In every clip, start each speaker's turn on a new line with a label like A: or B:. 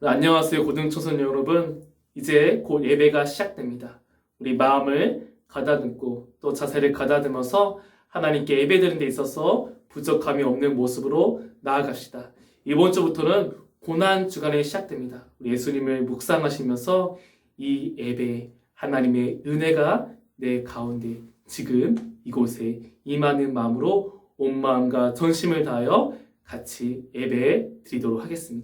A: 안녕하세요, 고등초선 여러분. 이제 곧 예배가 시작됩니다. 우리 마음을 가다듬고 또 자세를 가다듬어서 하나님께 예배드리는 데 있어서 부족함이 없는 모습으로 나아갑시다. 이번 주부터는 고난 주간이 시작됩니다. 우리 예수님을 묵상하시면서 이 예배, 하나님의 은혜가 내 가운데 지금 이곳에 임하는 마음으로 온 마음과 전심을 다하여 같이 예배 드리도록 하겠습니다.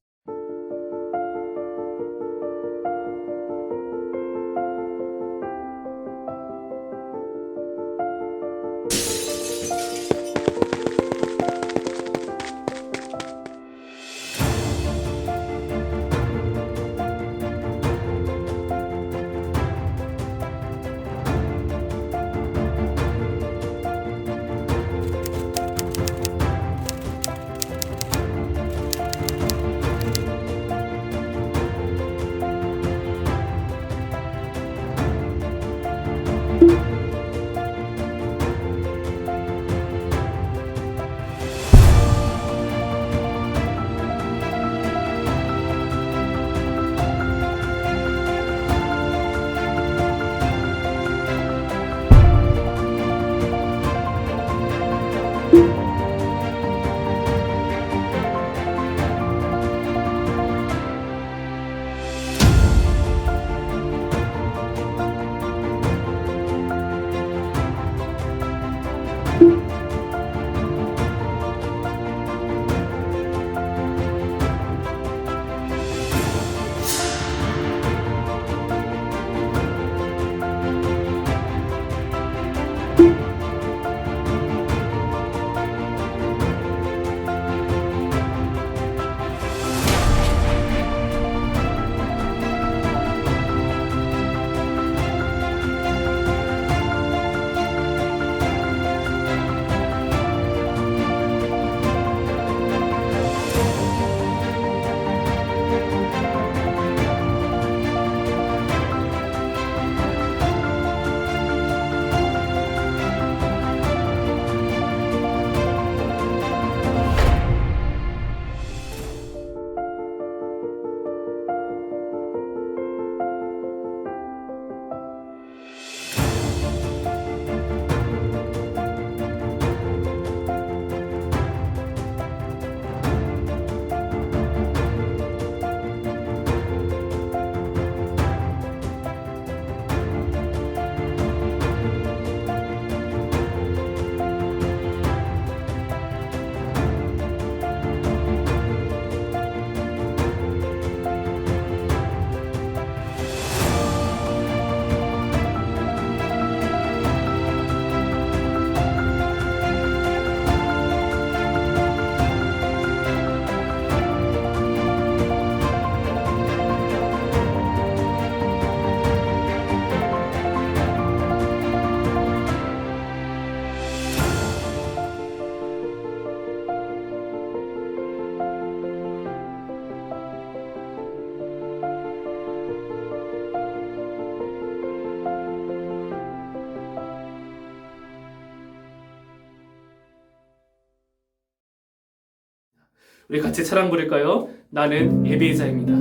A: 우리 같이 찬양 부를까요? 나는 예배자입니다.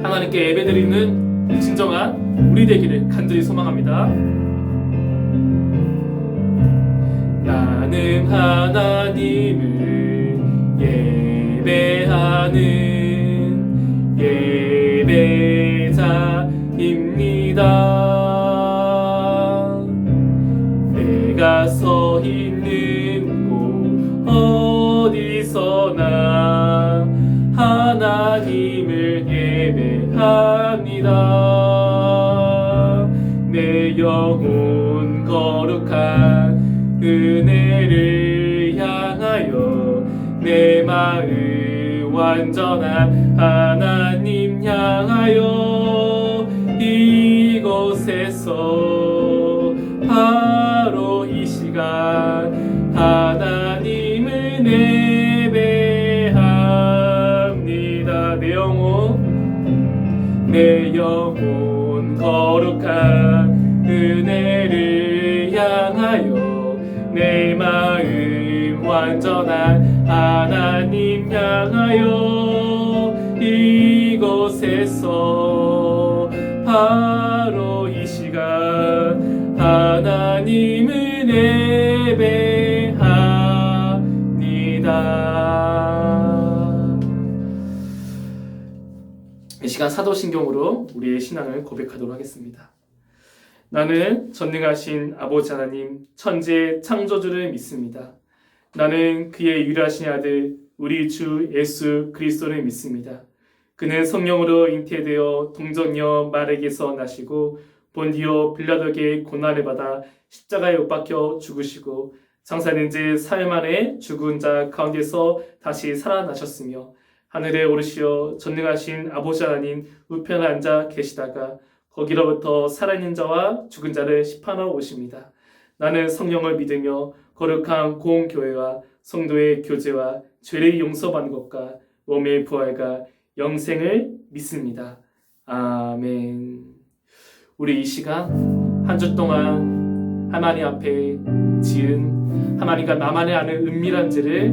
A: 하나님께 예배드리는 진정한 우리 되기를 간절히 소망합니다. 나는 하나님을 예배하는 예배자입니다. 내가 서 있는 어디서나 하나님을 예배합니다. 내 영혼 거룩한 은혜를 향하여 내 마음 완전한 하나님 향하여 이곳에서 바로 이 시간 하나님을 예배합니다. 내 영혼 거룩한 은혜를 향하여 내 마음 완전한 하나님 하나님 향하여 이곳에서 바로 이 시간 하나님을 예배합니다. 이 시간 사도신경으로 우리의 신앙을 고백하도록 하겠습니다. 나는 전능하신 아버지 하나님 천지의 창조주를 믿습니다. 나는 그의 유일하신 아들 우리 주 예수 그리스도를 믿습니다. 그는 성령으로 잉태되어 동정녀 마리아에게서 나시고 본디오 빌라도에게 고난을 받아 십자가에 못 박혀 죽으시고 장사된 지 사흘 만에 죽은 자 가운데서 다시 살아나셨으며 하늘에 오르시어 전능하신 아버지 하나님 우편에 앉아 계시다가 거기로부터 살아있는 자와 죽은 자를 심판하러 오십니다. 나는 성령을 믿으며 거룩한 공교회와 성도의 교제와 죄를 용서받는 것과 몸의 부활과 영생을 믿습니다. 아멘. 우리 이 시간 한 주 동안 하나님 앞에 지은 하나님과 나만이 아는 은밀한 죄를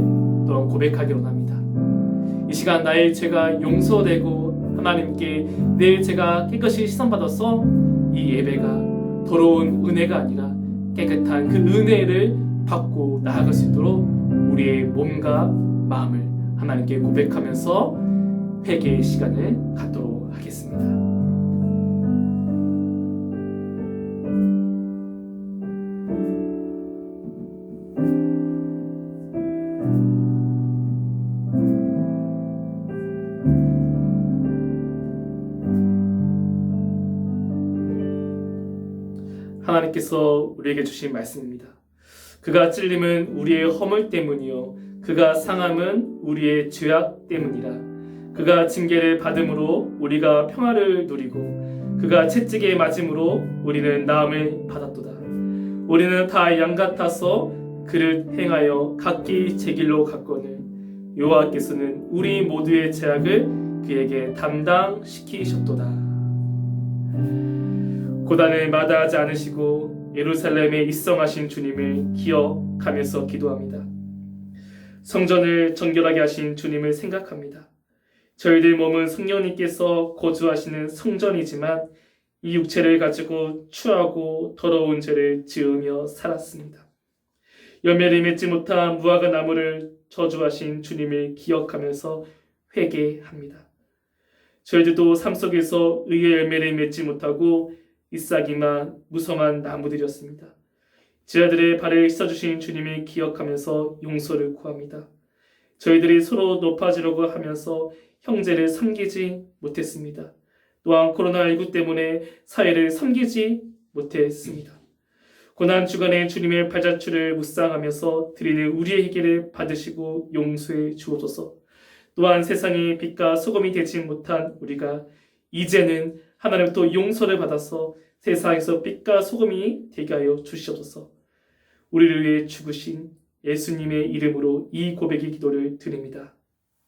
A: 또한 고백하기 원합니다. 이 시간 나의 죄가 용서되고 하나님께 내 죄가 깨끗이 씻음받아서 이 예배가 더러운 은혜가 아니라 깨끗한 그 은혜를 받고 나아갈 수 있도록 우리의 몸과 마음을 하나님께 고백하면서 회개의 시간을 갖도록 하겠습니다. 하나님께서 우리에게 주신 말씀입니다. 그가 찔림은 우리의 허물 때문이요 그가 상함은 우리의 죄악 때문이라. 그가 징계를 받음으로 우리가 평화를 누리고 그가 채찍에 맞음으로 우리는 나음을 받았도다. 우리는 다 양 같아서 그를 행하여 각기 제 길로 갔거늘 여호와께서는 우리 모두의 죄악을 그에게 담당시키셨도다. 고난을 마다하지 않으시고 예루살렘에 입성하신 주님을 기억하면서 기도합니다. 성전을 정결하게 하신 주님을 생각합니다. 저희들 몸은 성령님께서 거주하시는 성전이지만 이 육체를 가지고 추하고 더러운 죄를 지으며 살았습니다. 열매를 맺지 못한 무화과 나무를 저주하신 주님을 기억하면서 회개합니다. 저희들도 삶 속에서 의의 열매를 맺지 못하고 잎사귀만 무성한 나무들이었습니다. 제자들의 발을 씻어주신 주님을 기억하면서 용서를 구합니다. 저희들이 서로 높아지려고 하면서 형제를 섬기지 못했습니다. 또한 코로나19 때문에 사회를 섬기지 못했습니다. 고난 주간에 주님의 발자취를 묵상하면서 드리는 우리의 회개를 받으시고 용서해 주옵소서. 또한 세상의 빛과 소금이 되지 못한 우리가 이제는 하나님부터 용서를 받아서 세상에서 빛과 소금이 되게 하여 주시옵소서. 우리를 위해 죽으신 예수님의 이름으로 이 고백의 기도를 드립니다.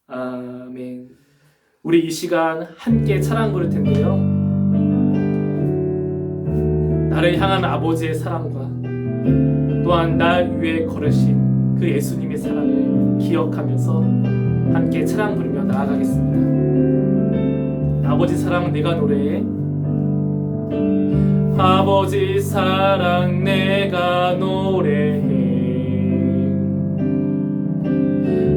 A: 아멘. 우리 이 시간 함께 찬양 부를 텐데요. 나를 향한 아버지의 사랑과 또한 나 위에 걸으신 그 예수님의 사랑을 기억하면서 함께 찬양 부르며 나아가겠습니다. 아버지 사랑 내가 노래해. 아버지 사랑 내가 노래해.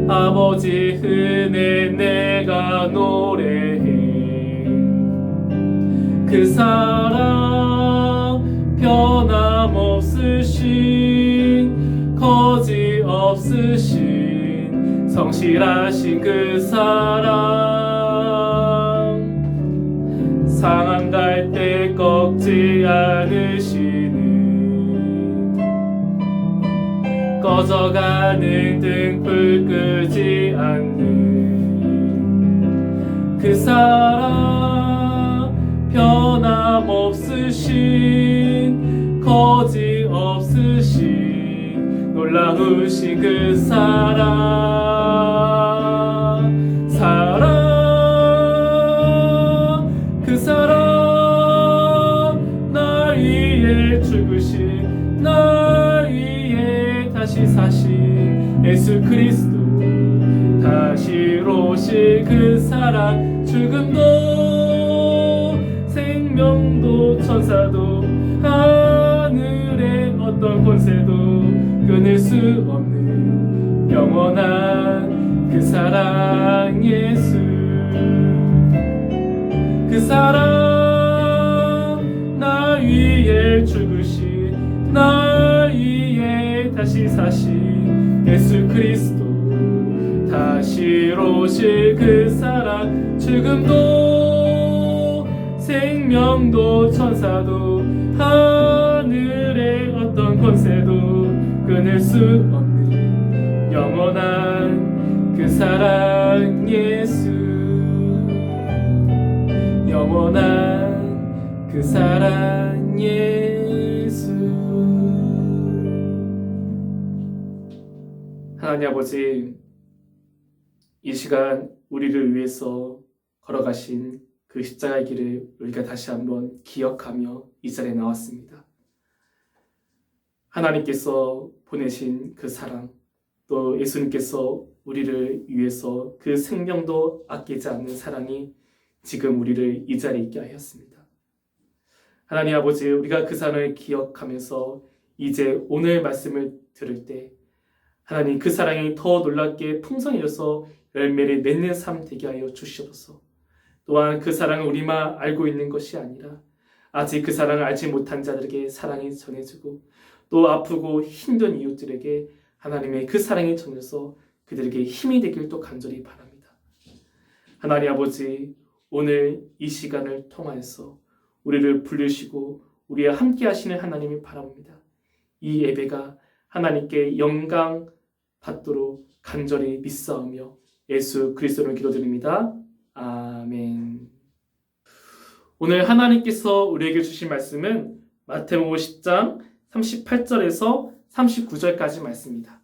A: 아버지 은혜 내가 노래해. 그 사랑 변함없으신 거짓 없으신 성실하신 그 사랑 상한 갈 때 꺾지 않으시는 꺼져가는 등불 끄지 않는 그 사랑 변함없으신 거짓 없으신 놀라우신 그 사랑 그 사랑 날 위해 죽으신 날 위해 다시 사신 예수 그리스도 다시로 오실 그 사랑 죽음도 생명도 천사도 하늘의 어떤 권세도 끊을 수 없는 영원한 그 사랑 예수 그 사랑 나 위에 죽으신 나 위에 다시 사신 예수 그리스도 다시로 오실 그 사랑 죽음도 생명도 천사도 하늘의 어떤 권세도 끊을 수 없는 영원한 그 사랑 예수 영원한 그 사랑 예수 하나님 아버지 이 시간 우리를 위해서 걸어가신 그 십자가의 길을 우리가 다시 한번 기억하며 이 자리에 나왔습니다. 하나님께서 보내신 그 사랑 또 예수님께서 우리를 위해서 그 생명도 아끼지 않는 사랑이 지금 우리를 이 자리에 있게 하였습니다. 하나님 아버지 우리가 그 사랑을 기억하면서 이제 오늘 말씀을 들을 때 하나님 그 사랑이 더 놀랍게 풍성해져서 열매를 맺는 삶 되게 하여 주시옵소서. 또한 그 사랑을 우리만 알고 있는 것이 아니라 아직 그 사랑을 알지 못한 자들에게 사랑이 전해지고 또 아프고 힘든 이웃들에게 하나님의 그 사랑이 전해서 그들에게 힘이 되길 또 간절히 바랍니다. 하나님 아버지 오늘 이 시간을 통하여서 우리를 부르시고 우리와 함께 하시는 하나님을 바라봅니다. 이 예배가 하나님께 영광 받도록 간절히 믿사오며 예수 그리스도를 기도드립니다. 아멘. 오늘 하나님께서 우리에게 주신 말씀은 마태복음 10장 38절에서 39절까지 말씀입니다.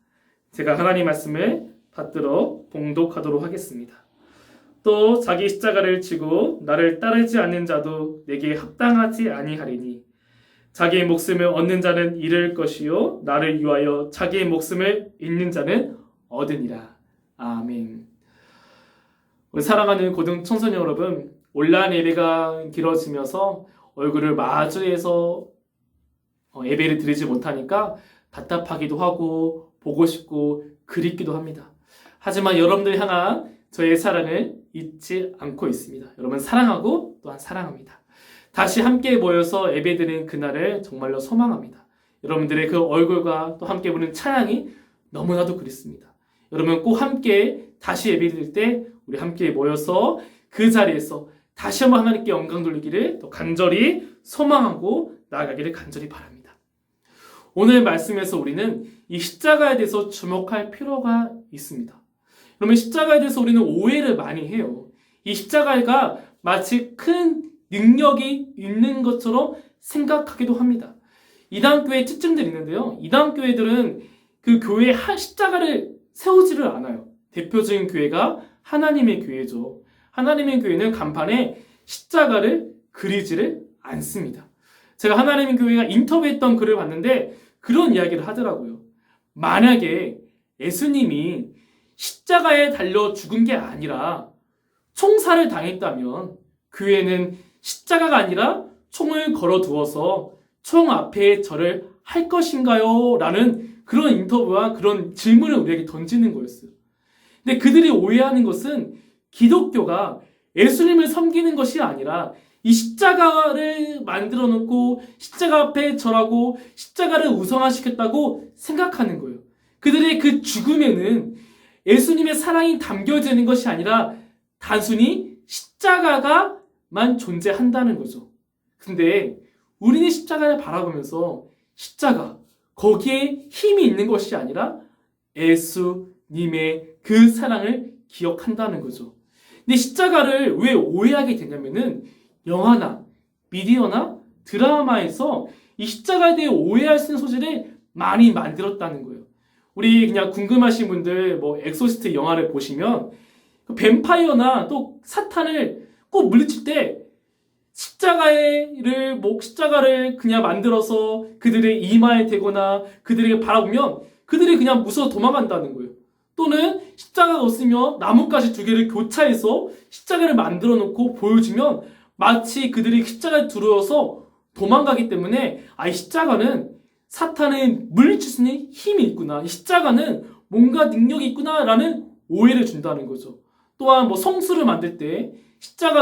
A: 제가 하나님 말씀을 받들어 봉독하도록 하겠습니다. 또 자기 십자가를 지고 나를 따르지 않는 자도 내게 합당하지 아니하리니 자기의 목숨을 얻는 자는 잃을 것이요 나를 위하여 자기의 목숨을 잃는 자는 얻으니라. 아멘. 우리 사랑하는 고등 청소년 여러분, 온라인 예배가 길어지면서 얼굴을 마주해서 예배를 드리지 못하니까 답답하기도 하고 보고 싶고 그립기도 합니다. 하지만 여러분들 향한 저의 사랑을 잊지 않고 있습니다. 여러분 사랑하고 또한 사랑합니다. 다시 함께 모여서 예배드리는 그날을 정말로 소망합니다. 여러분들의 그 얼굴과 또 함께 부르는 찬양이 너무나도 그립습니다. 여러분 꼭 함께 다시 예배드릴 때 우리 함께 모여서 그 자리에서 다시 한번 하나님께 영광 돌리기를 또 간절히 소망하고 나아가기를 간절히 바랍니다. 오늘 말씀에서 우리는 이 십자가에 대해서 주목할 필요가 있습니다. 그러면 십자가에 대해서 우리는 오해를 많이 해요. 이 십자가가 마치 큰 능력이 있는 것처럼 생각하기도 합니다. 이단교회 특징들이 있는데요. 이단교회들은 그 교회에 십자가를 세우지를 않아요. 대표적인 교회가 하나님의 교회죠. 하나님의 교회는 간판에 십자가를 그리지를 않습니다. 제가 하나님의 교회가 인터뷰했던 글을 봤는데 그런 이야기를 하더라고요. 만약에 예수님이 십자가에 달려 죽은 게 아니라 총살을 당했다면 교회는 십자가가 아니라 총을 걸어두어서 총 앞에 절을 할 것인가요? 라는 그런 인터뷰와 그런 질문을 우리에게 던지는 거였어요. 근데 그들이 오해하는 것은 기독교가 예수님을 섬기는 것이 아니라 이 십자가를 만들어 놓고 십자가 앞에 절하고 십자가를 우상화시켰다고 생각하는 거예요. 그들의 그 죽음에는 예수님의 사랑이 담겨져 있는 것이 아니라 단순히 십자가가만 존재한다는 거죠. 근데 우리는 십자가를 바라보면서 십자가, 거기에 힘이 있는 것이 아니라 예수님의 그 사랑을 기억한다는 거죠. 근데 십자가를 왜 오해하게 되냐면은 영화나 미디어나 드라마에서 이 십자가에 대해 오해할 수 있는 소재를 많이 만들었다는 거예요. 우리 그냥 궁금하신 분들 뭐 엑소시스트 영화를 보시면 그 뱀파이어나 또 사탄을 꼭 물리칠 때 십자가를 그냥 만들어서 그들의 이마에 대거나 그들에게 바라보면 그들이 그냥 무서워 도망간다는 거예요. 또는 십자가가 없으면 나뭇가지 두 개를 교차해서 십자가를 만들어 놓고 보여주면 마치 그들이 십자가에 두려워서 도망가기 때문에 이 십자가는 사탄을 물리칠 수 있는 힘이 있구나. 이 십자가는 뭔가 능력이 있구나라는 오해를 준다는 거죠. 또한 성수를 만들 때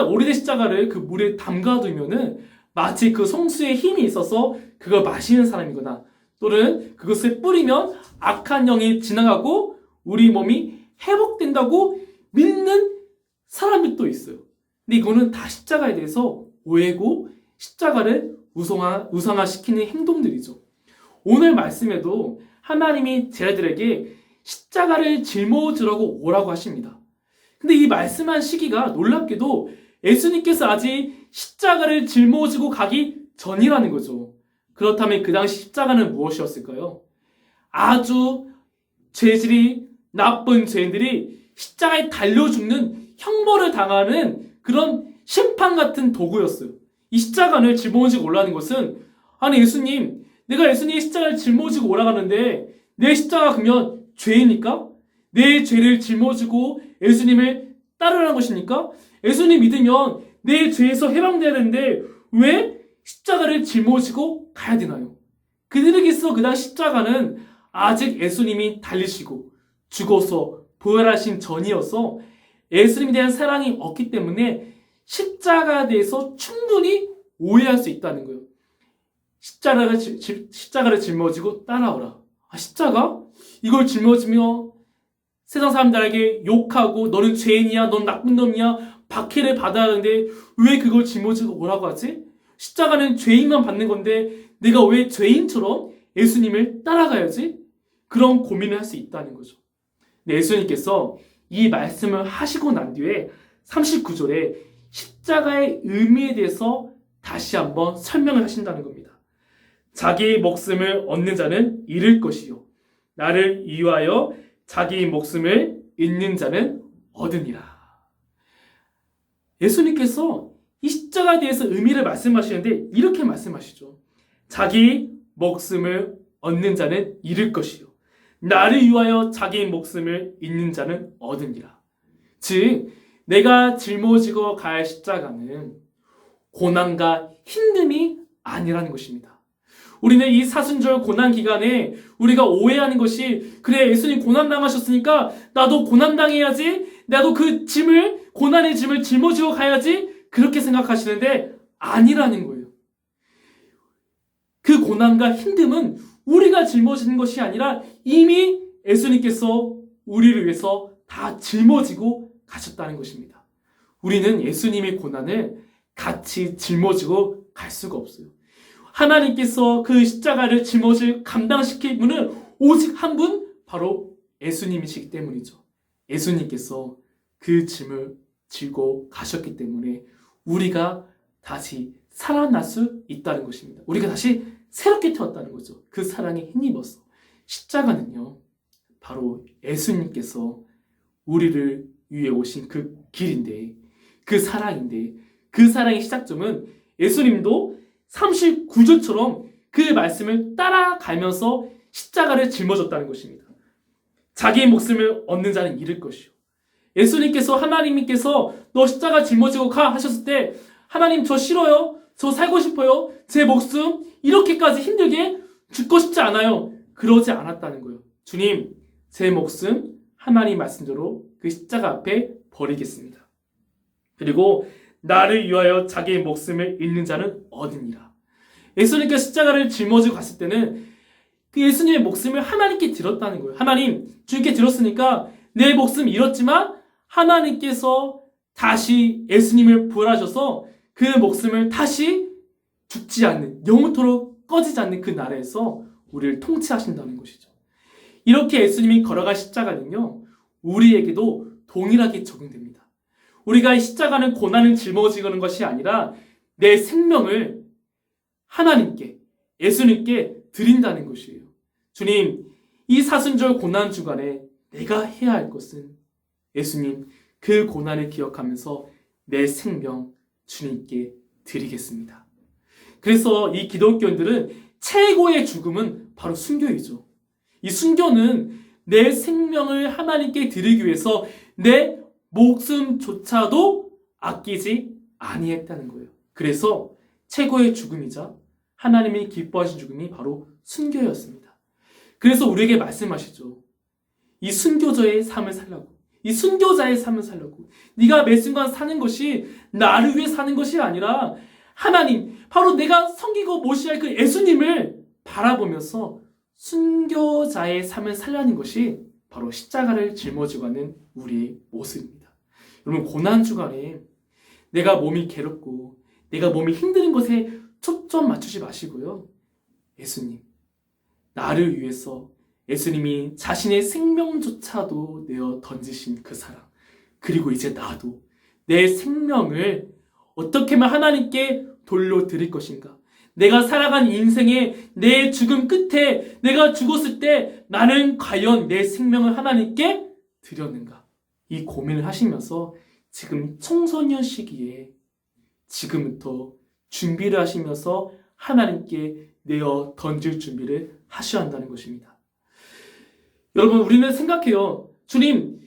A: 오래된 십자가를 그 물에 담가두면은 마치 그 성수에 힘이 있어서 그걸 마시는 사람이구나. 또는 그것을 뿌리면 악한 영이 지나가고 우리 몸이 회복된다고 믿는 사람들도 있어요. 근데 이거는 다 십자가에 대해서 오해고 십자가를 우상화시키는 행동들이죠. 오늘 말씀에도 하나님이 제자들에게 십자가를 짊어지라고 오라고 하십니다. 근데 이 말씀한 시기가 놀랍게도 예수님께서 아직 십자가를 짊어지고 가기 전이라는 거죠. 그렇다면 그 당시 십자가는 무엇이었을까요? 아주 죄질이 나쁜 죄인들이 십자가에 달려 죽는 형벌을 당하는 그런 심판 같은 도구였어요. 이 십자가를 짊어지고 올라가는 것은 아니 예수님, 내가 예수님의 십자가를 짊어지고 올라가는데 내 십자가 그러면 죄입니까? 내 죄를 짊어지고 예수님을 따르라는 것입니까? 예수님 믿으면 내 죄에서 해방돼야 되는데 왜 십자가를 짊어지고 가야 되나요? 그들에게서 그 당시 십자가는 아직 예수님이 달리시고 죽어서 부활하신 전이어서 예수님에 대한 사랑이 없기 때문에 십자가에 대해서 충분히 오해할 수 있다는 거예요. 십자가를 짊어지고 따라오라. 십자가? 이걸 짊어지며 세상 사람들에게 욕하고 너는 죄인이야, 넌 나쁜 놈이야, 박해를 받아야 하는데 왜 그걸 짊어지고 오라고 하지? 십자가는 죄인만 받는 건데 내가 왜 죄인처럼 예수님을 따라가야지? 그런 고민을 할 수 있다는 거죠. 근데 예수님께서 이 말씀을 하시고 난 뒤에 39절에 십자가의 의미에 대해서 다시 한번 설명을 하신다는 겁니다. 자기의 목숨을 얻는 자는 잃을 것이요 나를 위하여 자기 목숨을 잃는 자는 얻으니라. 예수님께서 이 십자가에 대해서 의미를 말씀하시는데 이렇게 말씀하시죠. 자기 목숨을 얻는 자는 잃을 것이요 나를 위하여 자기 목숨을 잃는 자는 얻으니라. 즉 내가 짊어지고 갈 십자가는 고난과 힘듦이 아니라는 것입니다. 우리는 이 사순절 고난 기간에 우리가 오해하는 것이 그래 예수님 고난당하셨으니까 나도 고난당해야지, 나도 그 고난의 짐을 짊어지고 가야지 그렇게 생각하시는데 아니라는 거예요. 그 고난과 힘듦은 우리가 짊어지는 것이 아니라 이미 예수님께서 우리를 위해서 다 짊어지고 가셨다는 것입니다. 우리는 예수님의 고난을 같이 짊어지고 갈 수가 없어요. 하나님께서 그 십자가를 감당시킬 분은 오직 한 분, 바로 예수님이시기 때문이죠. 예수님께서 그 짐을 지고 가셨기 때문에 우리가 다시 살아날 수 있다는 것입니다. 우리가 다시 새롭게 태어났다는 거죠. 그 사랑에 힘입어서. 십자가는요, 바로 예수님께서 우리를 위해 오신 그 길인데, 그 사랑인데, 그 사랑의 시작점은 예수님도 39절처럼 그 말씀을 따라가면서 십자가를 짊어졌다는 것입니다. 자기의 목숨을 얻는 자는 잃을 것이요. 예수님께서 하나님께서 너 십자가 짊어지고 가 하셨을 때 하나님 저 싫어요. 저 살고 싶어요. 제 목숨 이렇게까지 힘들게 죽고 싶지 않아요. 그러지 않았다는 거예요. 주님 제 목숨 하나님 말씀대로 그 십자가 앞에 버리겠습니다. 그리고 나를 위하여 자기의 목숨을 잃는 자는 얻으니라. 예수님께서 십자가를 짊어지고 갔을 때는 그 예수님의 목숨을 하나님께 드렸다는 거예요. 하나님 주님께 드렸으니까 내 목숨 잃었지만 하나님께서 다시 예수님을 부활하셔서 그 목숨을 다시 죽지 않는 영원토록 꺼지지 않는 그 나라에서 우리를 통치하신다는 것이죠. 이렇게 예수님이 걸어간 십자가는요 우리에게도 동일하게 적용됩니다. 우리가 이 십자가는 고난을 짊어지는 것이 아니라 내 생명을 하나님께 예수님께 드린다는 것이에요. 주님 이 사순절 고난 주간에 내가 해야 할 것은 예수님 그 고난을 기억하면서 내 생명 주님께 드리겠습니다. 그래서 이 기독교인들은 최고의 죽음은 바로 순교이죠. 이 순교는 내 생명을 하나님께 드리기 위해서 내 목숨조차도 아끼지 아니했다는 거예요. 그래서 최고의 죽음이자 하나님이 기뻐하신 죽음이 바로 순교였습니다. 그래서 우리에게 말씀하시죠. 이 순교자의 삶을 살라고. 이 순교자의 삶을 살라고. 네가 매 순간 사는 것이 나를 위해 사는 것이 아니라 하나님, 바로 내가 섬기고 모시할 그 예수님을 바라보면서 순교자의 삶을 살라는 것이 바로 십자가를 짊어지고 가는 우리의 모습입니다. 여러분, 고난주간에 내가 몸이 괴롭고 내가 몸이 힘든 것에 초점 맞추지 마시고요. 예수님, 나를 위해서 예수님이 자신의 생명조차도 내어 던지신 그 사랑, 그리고 이제 나도 내 생명을 어떻게 하면 하나님께 돌려드릴 것인가? 내가 살아간 인생의 내 죽음 끝에 내가 죽었을 때 나는 과연 내 생명을 하나님께 드렸는가? 이 고민을 하시면서 지금 청소년 시기에 지금부터 준비를 하시면서 하나님께 내어 던질 준비를 하셔야 한다는 것입니다. 여러분, 우리는 생각해요. 주님,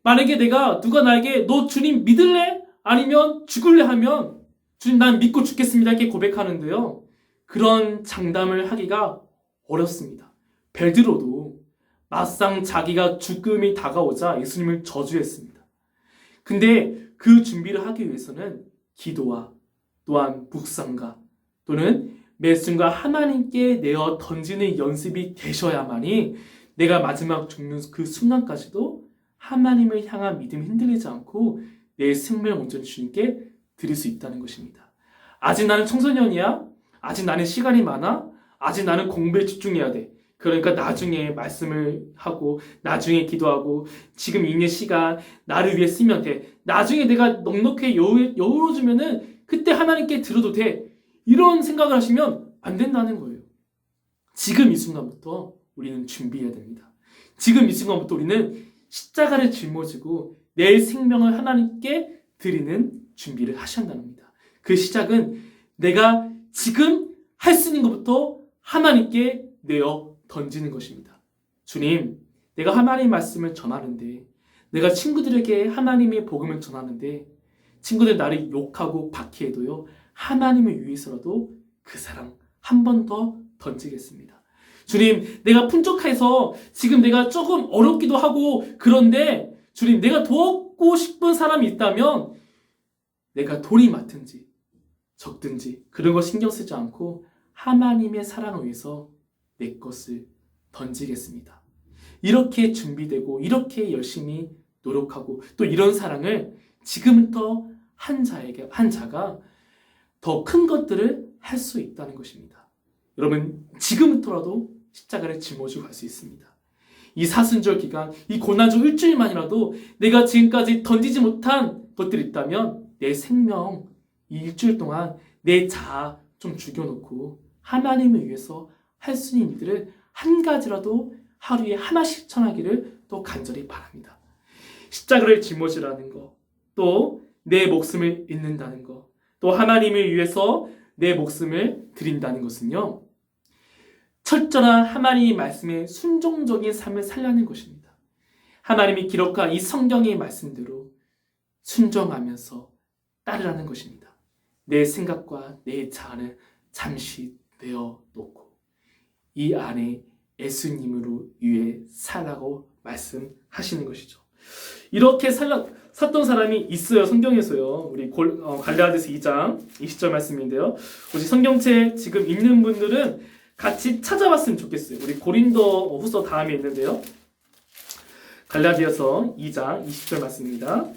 A: 만약에 누가 나에게 너 주님 믿을래? 아니면 죽을래? 하면 주님, 난 믿고 죽겠습니다 이렇게 고백하는데요. 그런 장담을 하기가 어렵습니다. 베드로도 막상 자기가 죽음이 다가오자 예수님을 저주했습니다. 근데 그 준비를 하기 위해서는 기도와 또한 묵상과 또는 매 순간 하나님께 내어 던지는 연습이 되셔야만이 내가 마지막 죽는 그 순간까지도 하나님을 향한 믿음이 흔들리지 않고 내 생명을 온전히 주님께 드릴 수 있다는 것입니다. 아직 나는 청소년이야? 아직 나는 시간이 많아? 아직 나는 공부에 집중해야 돼. 그러니까 나중에 말씀을 하고 나중에 기도하고 지금 있는 시간 나를 위해 쓰면 돼. 나중에 내가 넉넉히 여유로워지면은 그때 하나님께 드려도 돼. 이런 생각을 하시면 안 된다는 거예요. 지금 이 순간부터 우리는 준비해야 됩니다. 지금 이 순간부터 우리는 십자가를 짊어지고 내 생명을 하나님께 드리는 준비를 하셔야 한다는 겁니다. 그 시작은 내가 지금 할 수 있는 것부터 하나님께 내어 던지는 것입니다. 주님, 내가 하나님의 말씀을 전하는데, 내가 친구들에게 하나님의 복음을 전하는데 친구들 나를 욕하고 박해해도요, 하나님을 위해서라도 그 사랑 한 번 더 던지겠습니다. 주님, 내가 풍족해서 지금 내가 조금 어렵기도 하고 그런데 주님, 내가 돕고 싶은 사람이 있다면 내가 돈이 많든지 적든지 그런 거 신경 쓰지 않고 하나님의 사랑을 위해서 내 것을 던지겠습니다. 이렇게 준비되고 이렇게 열심히 노력하고 또 이런 사랑을 지금부터 한 자가 더 큰 것들을 할 수 있다는 것입니다. 여러분, 지금부터라도 십자가를 짊어지고 갈 수 있습니다. 이 사순절 기간, 이 고난주 일주일만이라도 내가 지금까지 던지지 못한 것들이 있다면 내 생명, 이 일주일 동안 내 자아 좀 죽여놓고 하나님을 위해서 할 수 있는 일들을 한 가지라도 하루에 하나 실천하기를 또 간절히 바랍니다. 십자가를 짊어지라는 거, 또 내 목숨을 잃는다는 거, 또 하나님을 위해서 내 목숨을 드린다는 것은요, 철저한 하나님의 말씀에 순종적인 삶을 살려는 것입니다. 하나님이 기록한 이 성경의 말씀대로 순종하면서 따르라는 것입니다. 내 생각과 내 자아를 잠시 내어놓고 이 안에 예수님으로 위해 살라고 말씀하시는 것이죠. 이렇게 샀던 사람이 있어요. 성경에서요. 우리 갈라디아서 2장 20절 말씀인데요. 혹시 성경책 지금 읽는 분들은 같이 찾아봤으면 좋겠어요. 우리 고린도 후서 다음에 있는데요. 갈라디아서 2장 20절 말씀입니다.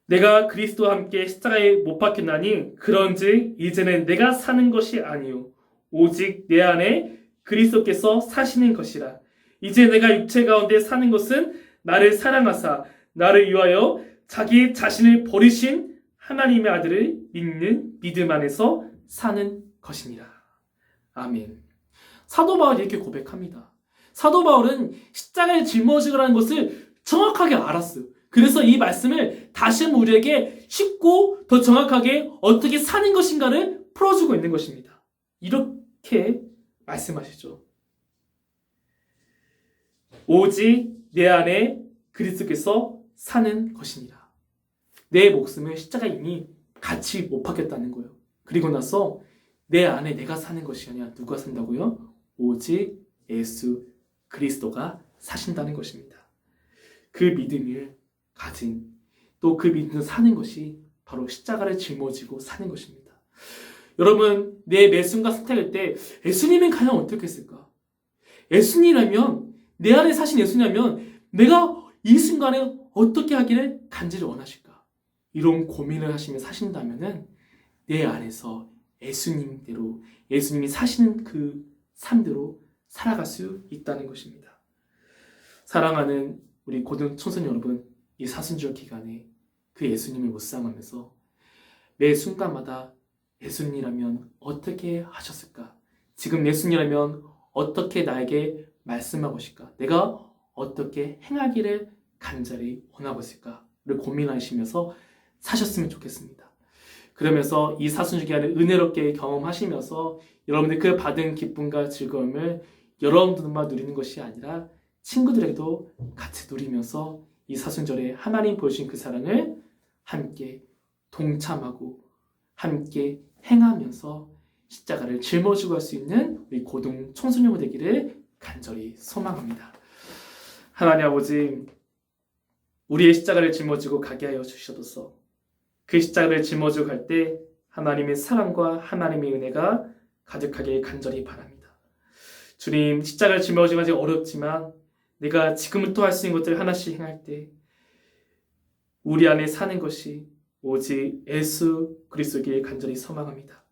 A: 내가 그리스도와 함께 십자가에 못 박혔나니 그런즉 이제는 내가 사는 것이 아니요 오직 내 안에 그리스도께서 사시는 것이라. 이제 내가 육체 가운데 사는 것은 나를 사랑하사 나를 위하여 자기 자신을 버리신 하나님의 아들을 믿는 믿음 안에서 사는 것이니라. 아멘. 사도 바울이 이렇게 고백합니다. 사도 바울은 십자가를 짊어지라는 것을 정확하게 알았어요. 그래서 이 말씀을 다시 한번 우리에게 쉽고 더 정확하게 어떻게 사는 것인가를 풀어주고 있는 것입니다. 이렇게 말씀하시죠. 오직 내 안에 그리스도께서 사는 것이니라. 내 목숨을 십자가 이미 같이 못 박혔다는 거예요. 그리고 나서 내 안에 내가 사는 것이 아니라 누가 산다고요? 오직 예수 그리스도가 사신다는 것입니다. 그 믿음을 가진, 또 그 믿음을 사는 것이 바로 십자가를 짊어지고 사는 것입니다. 여러분, 내 매 순간 선택할 때 예수님은 과연 어떻게 했을까? 예수님이라면, 내 안에 사신 예수님이라면 내가 이 순간에 어떻게 하기를 간절히 원하실까? 이런 고민을 하시며 사신다면은 내 안에서 예수님대로, 예수님이 사시는 그 삶대로 살아갈 수 있다는 것입니다. 사랑하는 우리 고등 청소년 여러분, 이 사순절 기간에 그 예수님을 묵상하면서 매 순간마다 예수님이라면 어떻게 하셨을까? 지금 예수님이라면 어떻게 나에게 말씀하고 싶을까? 내가 어떻게 행하기를 간절히 원하고 있을까를 고민하시면서 사셨으면 좋겠습니다. 그러면서 이 사순절 기간을 은혜롭게 경험하시면서 여러분들 그 받은 기쁨과 즐거움을 여러분들만 누리는 것이 아니라 친구들에게도 같이 누리면서 이 사순절에 하나님 보여주신 그 사랑을 함께 동참하고 함께 행하면서 십자가를 짊어지고 갈 수 있는 우리 고등 청소년이 되기를 간절히 소망합니다. 하나님 아버지, 우리의 십자가를 짊어지고 가게 하여 주시옵소서. 그 십자가를 짊어지고 갈 때 하나님의 사랑과 하나님의 은혜가 가득하길 간절히 바랍니다. 주님, 십자가를 짊어지고 가기 어렵지만 내가 지금부터 할 수 있는 것들을 하나씩 행할 때 우리 안에 사는 것이 오직 예수 그리스도길 간절히 소망합니다.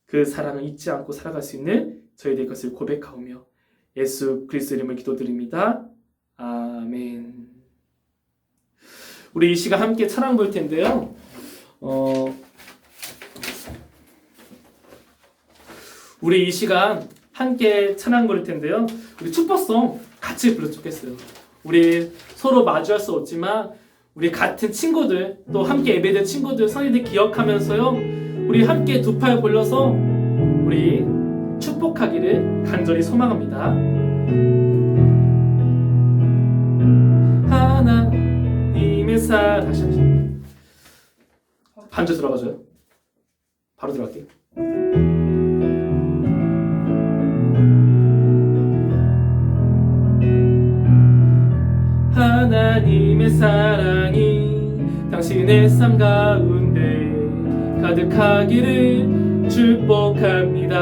A: 그 사랑을 잊지 않고 살아갈 수 있는 저희들 것을 고백하오며 예수 그리스도 이름을 기도드립니다. 아멘. 우리 이 시간 함께 찬양 볼 텐데요. 우리 이 시간 함께 찬양 부를 텐데요. 우리 축복송 같이 불렀으면 좋겠어요. 우리 서로 마주할 수 없지만 우리 같은 친구들, 또 함께 예배된 친구들, 선생님들 기억하면서요, 우리 함께 두 팔 벌려서 우리 축복하기를 간절히 소망합니다. 하나님의 사랑. 다시 반주 들어가줘요. 바로 들어갈게요. 하나님의 사랑이 당신의 삶 가운데 가득하기를 축복합니다.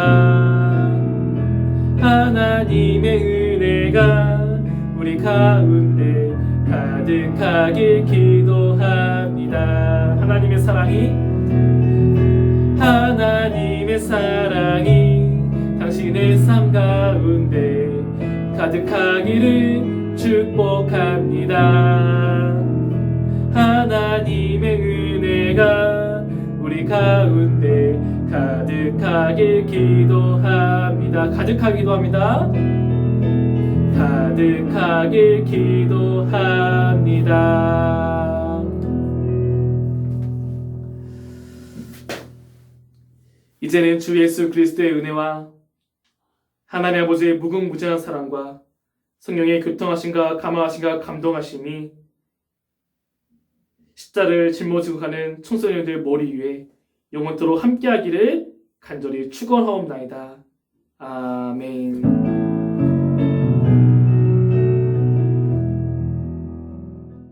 A: 하나님의 은혜가 우리 가운데 가득하길 기도합니다. 하나님의 사랑이 당신의 삶 가운데 가득하기를 축복합니다. 하나님의 은혜가 우리 가운데 가득하길 기도합니다. 가득하길 기도합니다. 이제는 주 예수 그리스도의 은혜와 하나님 아버지의 무궁무진한 사랑과 성령의 교통하심과 감화하심과 감동하심이 십자를 짊어지고 가는 청소년들 머리 위에 영원토록 함께하기를 간절히 축원하옵나이다. 아멘.